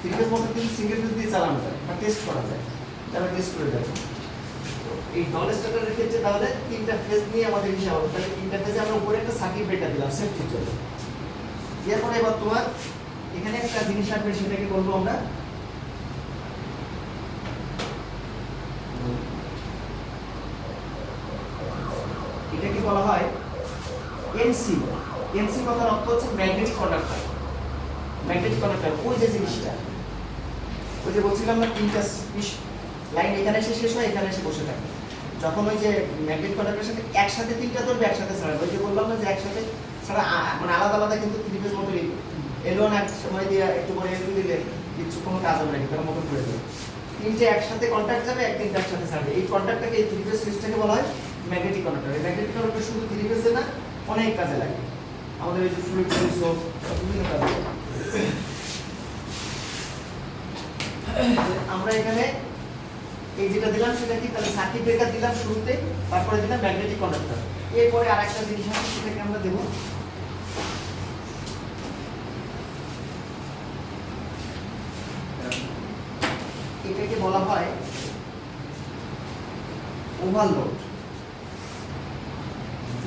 Three phase motor কিন্তু single phase দিয়ে চালানো যায় বা টেস্ট করা যায়, তাহলে টেস্ট করে দেখো। তো এই ডবল স্টার্টারের ক্ষেত্রে তাহলে তিনটা ফেজ নিয়ে আমাদের হিসাব হবে, তাহলে তিনটা ফেজে আমরা উপরে একটা সার্কিট ব্রেকার দিলাম সেফটির জন্য। এরপরে এবার তোমার এখানে একটা জিনিস আসবে, সেটাকে বলবো আমরা এটাকে বলা হয় এমসি। এমসি কথার অর্থ হচ্ছে ম্যাগনেটিক কন্ডাক্টর। ম্যাগনেটিক কন্ডাক্টর ওই যে জিনিসটা, ওই যে বলছিলাম না তিনটা লাইন এখানে এসে শেষ হয়, এখানে এসে বসে থাকে। যখন ওই যে ম্যাগনেটিক কন্ডাক্টরের সাথে একসাথে তিনটা ধরবে, একসাথে ছাড়াবে, ওই যে বললাম না যে একসাথে ছাড়া মানে আলাদা আলাদা কিন্তু থ্রি ফেজ মোটর এলওয়ান এক সময় দিয়ে একটু করে এলু দিলে কিছু কোনো কাজ হবে না, কিন্তু মোটর করে দেবে। তিনটে একসাথে কন্ট্যাক্ট যাবে, তিনটা একসাথে ছাড়বে। এই কন্ট্যাক্টটাকে, এই থ্রি ফেজ সুইচটাকে বলা হয় ম্যাগনেটিক কন্ডাক্টর। এই ম্যাগনেটিক কন্ডাক্টর শুধু থ্রি ফেজে না, অনেক কাজে লাগে আমাদের। এই যে ফ্লুইড সুইচ হোক, বিভিন্ন কাজে। আমরা এখানে এই যেটা দিলাম সেটা কি, তাহলে সার্কিট ব্রেকার দিলাম শুরুতে, তারপরে দিলাম ম্যাগনেটিক কন্ডাক্টর। এরপরে আরেকটা জিনিস আছে, সেটাকে আমরা দেব এটাকে বলা হয় ওভারলোড।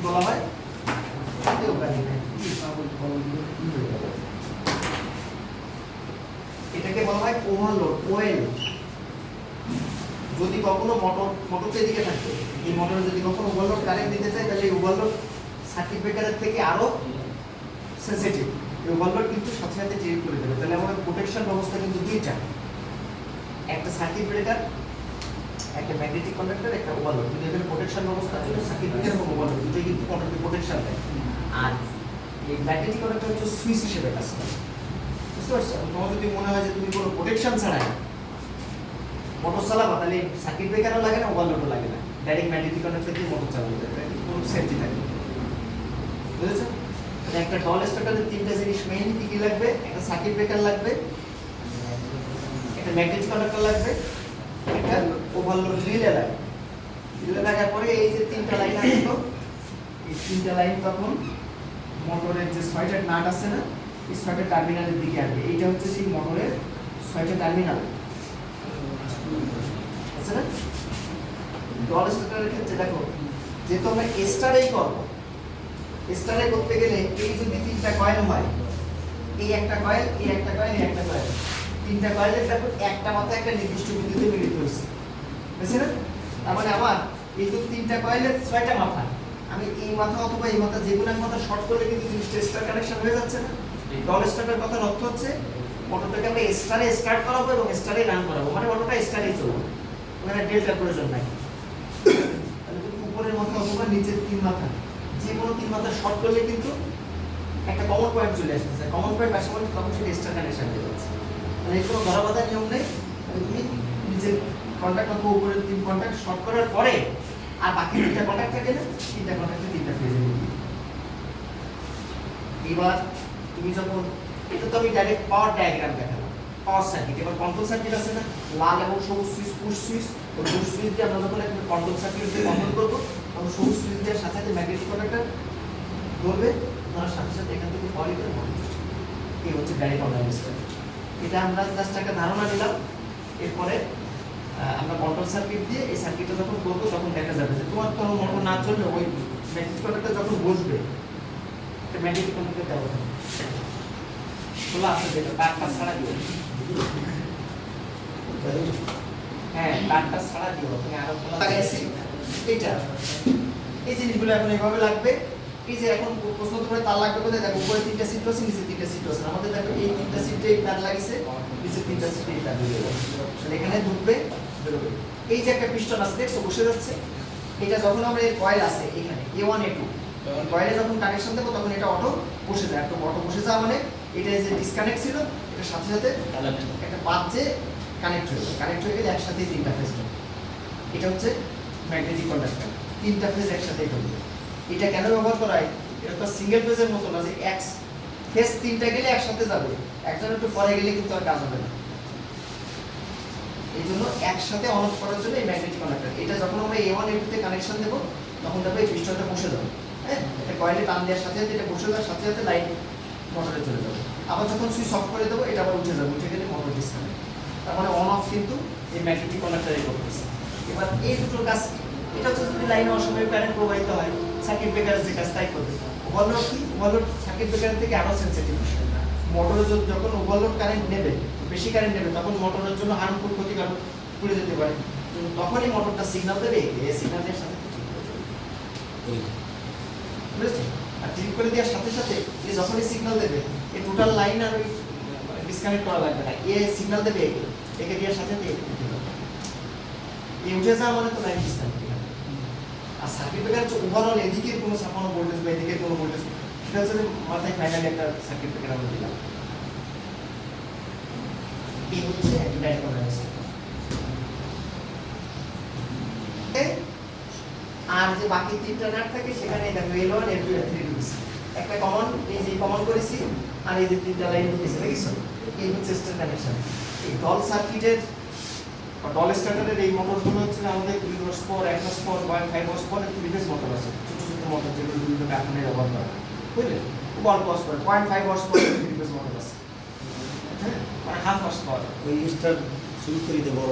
বলা হয় এটাকে বলা হয় ওভারলোড, ওএল। যদি কখনো মোটরটা এদিকে থাকে, এই মোটরে যদি কখনো ওভারলোড কারেন্ট দিতে চাই, তাহলে এই ওভারলোড সার্কিট ব্রেকারের থেকে আরো সেনসিটিভ। এই ওভারলোড কিন্তু সাথে সাথে ট্রিট করে দেবে। তাহলে আমাদের প্রোটেকশন ব্যবস্থা কিন্তু দুইটা, একটা সার্কিট ব্রেকার, একটা ম্যাগনেটিক কন্ডাক্টর, একটা ওভারলোড। কিন্তু এখানে প্রোটেকশন ব্যবস্থা ছিল সার্কিট ব্রেকার এবং ওভারলোড, দুটোই কিন্তু কন্ডাক্টর প্রোটেকশন দেয়। আর এই ম্যাগনেটিক কন্ডাক্টর হচ্ছে সুইচ হিসেবে কাজ করে, বুঝতে পারছো? তোমার যদি মনে হয় যে তুমি কোনো প্রোটেকশন ছাড়াই মোটর চালাবা, তাহলে সার্কিট ব্রেকারও লাগে না, ওভারলোডও লাগে না, ডাইরেক্ট ম্যাগনেটিক কন্ডাক্টর দিয়ে মোটর চালানো যাবে, কোনো সেফটি থাকে। বুঝেছো? তাহলে একটা ডবল স্টার্টারে তিনটা জিনিস মেইনলি কি কি লাগবে? একটা সার্কিট ব্রেকার লাগবে, একটা ম্যাগনেটিক কন্ডাক্টর লাগবে, একটা ওভারলোড রিলে লাগবে। রিলে লাগার পরে এই যে তিনটা লাইন আসলো, এই তিনটা লাইন তখন মোটরের যে ছয়টা নাট আছে না, এই ছয়টা টার্মিনালের দিকে আসবে। এইটা হচ্ছে সেই মোটরের ছয়টা টার্মিনাল আছে না। ডবল স্টার্টারের ক্ষেত্রে দেখো, যেহেতু আমরা স্টারেই করবো, স্টারে করতে গেলে এই যদি তিনটা কয়েল হয়, এই একটা কয়েল, এই একটা কয়েল, এই একটা কয়েল, তিনটা কয়েলের দেখো একটা মাথা একটা নির্দিষ্ট বিন্দুতে মিলিত হয়েছে, বুঝছে না? তার মানে আমার এই যে তিনটা কয়েলের ছয়টা মাথা, আমি এই মাথা অথবা এই মাথা যে কোনো এক মাথা শর্ট করলে কিন্তু জিনিসটা স্টার কানেকশন হয়ে যাচ্ছে না। ডবল স্টার্টার কথার অর্থ হচ্ছে মোটরটাকে আমরা স্টারে স্টার্ট করাবো এবং স্টারে রান করাবো, মানে মোটরটা স্টারেই চলবে, ওখানে ডেল্টার প্রয়োজন নাই। তাহলে তুমি উপরের মাথা অথবা নিচের তিন মাথা, যে কোনো তিন মাথা শর্ট করলে কিন্তু একটা কমন পয়েন্ট চলে আসতেছে, কমন পয়েন্ট আসে মানে তখন সেটা স্টার কানেকশন হয়ে যাচ্ছে। মানে এই কোনো ধরা বাঁধা নিয়ম নেই। তুমি নিচের কন্ট্যাক্ট অথবা উপরের তিন কন্ট্যাক্ট শর্ট করার পরে আর বাকি তিনটা কন্ট্যাক্ট থাকে না, তিনটা কন্ট্যাক্টে তিনটা ফেজে নিবি। এবার তুমি যখন, এটা তো আমি ডাইরেক্ট পাওয়ার ডায়াগ্রাম দেখালাম, পাওয়ার সার্কিট। এবার কন্ট্রোল সার্কিট আছে না, লাল এবং সবুজ সুইচ, পুশ সুইচ। ওই পুশ সুইচ দিয়ে আমরা যখন একটা কন্ট্রোল সার্কিট দিয়ে কন্ট্রোল করবো, তখন সবুজ সুইচ দিয়ে সাথে সাথে ম্যাগনেটিক কন্ডাক্টর ধরবে, ধরার সাথে সাথে এখান থেকে পলি করে বন্ধ। এই হচ্ছে ডাইরেক্ট অনলাইন সিস্টেম। এটা আমরা জাস্ট একটা ধারণা নিলাম। এরপরে আমরা কন্ট্রোল সার্কিট দিয়ে এই সার্কিটটা যখন করবো, তখন দেখা যাবে যে তোমার কোনো মোটর না চললে ওই ম্যাগনেটিক কন্ডাক্টর যখন বসবে, একটা ম্যাগনেটিক কন্ডাক্টর দেওয়া হবে, খোলা আছে যেটা তারটা ছাড়া দিও। হ্যাঁ, তারটা ছাড়া দিও, তুমি আরো খোলা লাগাইছি। এইটা এই জিনিসগুলো এখন এইভাবে লাগবে। এই যে এখন প্রশ্ন করে তার লাগবে কোথায়? দেখো উপরে তিনটা সিট আছে, নিচে তিনটা সিট আছে। আমাদের দেখো এই তিনটা সিটে এই তার লাগিয়েছে, নিচে তিনটা সিটে এই তার দিয়ে দেবো। তাহলে এখানে ঢুকবে, বেরোবে। এই যে একটা পিস্টন আছে দেখছো বসে যাচ্ছে, এটা যখন আমরা এই কয়েল আছে এখানে A1 A2 কয়েলে যখন কানেকশন দেবো, তখন এটা অটো বসে যায়। একটা অটো বসে যাওয়া মানে এটা যে ডিসকানেক্ট ছিল, এটার সাথে সাথে একটা পাত যে কানেক্ট হয়ে যায়, কানেক্ট হয়ে গেলে একসাথে তিনটা ফেজ হবে। এটা হচ্ছে ম্যাগনেটিক কন্ডাক্টর, তিনটা ফেজ একসাথে ঢুকবে। এটা কেন ব্যবহার করা হয়? এটা তো সিঙ্গেল ফেজের মতো না যে এক ফেজ তিনটা গেলে একসাথে যাবে, একজন একটু পরে গেলে কিন্তু আর কাজ হবে না। এই জন্য একসাথে অন অফ করার জন্য এই ম্যাগনেটিক কন্ডাক্টর। এটা যখন আমরা A1 A2 তে কানেকশন দেবো, তখন দেখো এই পিস্টনটা বসে যাবে। হ্যাঁ, এটা কয়েলে টান দেওয়ার সাথে সাথে এটা বসে যাওয়ার সাথে সাথে লাইন মোটরে চলে যাবে। আবার যখন সুইচ অফ করে দেবো, এটা আবার উঠে যাবে, উঠে গেলে মোটর ডিসকানেক্ট। এই ম্যাগনেটিক কন্ডাক্টরে করতেছে। এবার এই দুটোর কাজ কি? এটা হচ্ছে যদি লাইনে অসময়ে কারেন্ট প্রবাহিত হয়, সার্কিট ব্রেকারের যে কাজ তাই করবে। ওভারলোড কি? ওভারলোড সার্কিট ব্রেকারের থেকে আরো সেনসিটিভ। মোটরে যখন ওভারলোড কারেন্ট নেবে, বেশি কারেন্ট নেবে, তখন মোটরের জন্য হার্মফুল, ক্ষতিকারক পুড়ে যেতে পারে। তখনই মোটরটা সিগন্যাল দেবে, এই সিগন্যালের সাথে ঠিক করে দেবে, বুঝেছো? আর ঠিক করে দেওয়ার সাথে সাথে এই যখনই সিগন্যাল দেবে, এই টোটাল লাইন আর ওই ডিসকানেক্ট করা লাগবে না, এ সিগন্যাল দেবে একে দেওয়ার সাথে সাথে একে দিতে হবে। এই উঠে যাওয়া মানে তো লাইন ডিসকানেক্ট। আর সার্কিট ব্রেকার হচ্ছে ওভারঅল এদিকের কোনো ছাপানো ভোল্টেজ বা এদিকের কোনো ভোল্টেজ, সেটা হচ্ছে মাথায় ফাইনালি একটা সার্কিট ব্রেকার আমরা দিলাম। এই হচ্ছে ডাইরেক্ট কন্ডাক্টর। আর যে বাকি তিনটা নাট থাকে সেখানে দেখো L1 L2 L3 ঢুকেছে, একটা কমন, এই যে কমন করেছি, আর এই যে তিনটা লাইন ঢুকেছে, দেখছো? এই হচ্ছে স্টার কানেকশন। এই ডল সার্কিটের বা ডল স্টার্টারের এই মোটরগুলো হচ্ছে আমাদের 2 horse power, 1 horse power, 1.5 horse power, 3 phase motor আছে, ছোট ছোট মোটর যেগুলো বিভিন্ন কারখানায় ব্যবহার করা হয়, বুঝলেন? খুব অল্প horse power, 0.5 horse power 3 phase motor আছে, হ্যাঁ, মানে হাফ হর্স পাওয়ার। ওই স্টার শুরু করে দেবো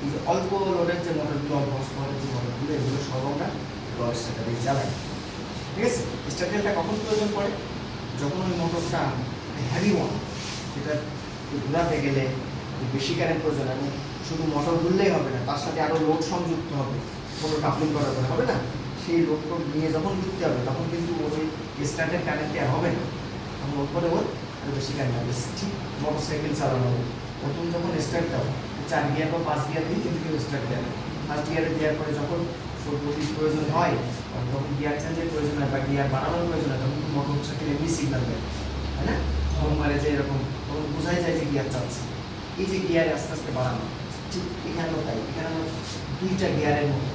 এই যে অল্প লোডের যে মোটরগুলো, অল্প হর্স পাওয়ারের যে মোটরগুলো, এগুলো সব আমরা ডল স্টার্টারে চালাই, ঠিক আছে? স্টার্টারটা কখন প্রয়োজন পড়ে? যখন ওই মোটরটা হেভি মোটর, সেটা ঘোরাতে গেলে বেশি কারেন্ট প্রয়োজন, এবং শুধু মোটর ঘুরলেই হবে না, তার সাথে আরও লোড সংযুক্ত হবে, মোটর কাপলিং করার পরে হবে না, সেই লোড নিয়ে যখন ঘুরতে হবে তখন কিন্তু ওই স্টার্টের কারেন্টে আর হবে না, তখন ওর পরে ওর আরও বেশি কারেন্ট হবে। ঠিক মোটর সাইকেল চালানো হবে, প্রথম যখন স্টার্ট দাও 4 গিয়ার বা 5 গিয়ার দিয়ে কিন্তু স্টার্ট দেবে, ফার্স্ট গিয়ারে দেওয়ার পরে যখন গতির প্রয়োজন হয়, তখন গিয়ার চেঞ্জের প্রয়োজন হয় বা গিয়ার বাড়ানোর প্রয়োজন হয়, তখন মোটর সাইকেল এমনি সিগন্যাল দেয়, তাই না? ফোন মারে যে এরকম, তখন বোঝাই যায় যে গিয়ার চাচ্ছে। এই যে গিয়ারে আস্তে আস্তে বাড়ানো, ঠিক এখানেও তাই, এখানে আমরা 2টা গিয়ারের মতো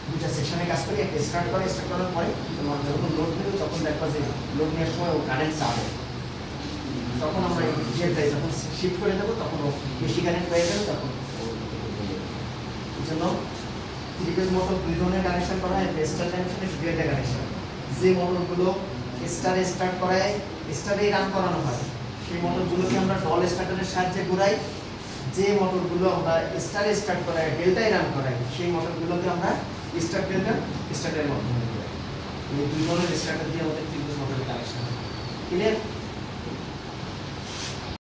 2টা সেকশনে কাজ করি। একটা স্টার্ট করার পরে তোমার যখন লোড নেবে তখন দেখবা যে লোড নেওয়ার সময় ও কারেন্ট চাবে, তখন আমরা এই গিয়ারটাই যখন শিফট করে দেবো তখন ও বেশি কারেন্ট পেয়ে যাবে, তখন এই জন্য 3 ফেজ মোটর 2 ধরনের কানেকশন করা হয়, স্টার কানেকশন, ডেল্টা কানেকশন। যে মোটরগুলো স্টারে স্টার্ট করায়, স্টারেই রান করানো হয়, সেই মোটরগুলোকে আমরা ডল স্টার্টারের সাহায্যে ঘুরাই। যে মোটরগুলো আমরা স্টারে স্টার্ট করাই, ডেল্টায় রান করাই, সেই মোটরগুলোকে আমরা স্টার ডেল্টা স্টার্টারের মাধ্যমে ঘুরাই। এই 2 ধরনের স্টার্টার দিয়ে আমাদের 3 ফেজ মোটরের কানেকশন। ক্লিয়ার?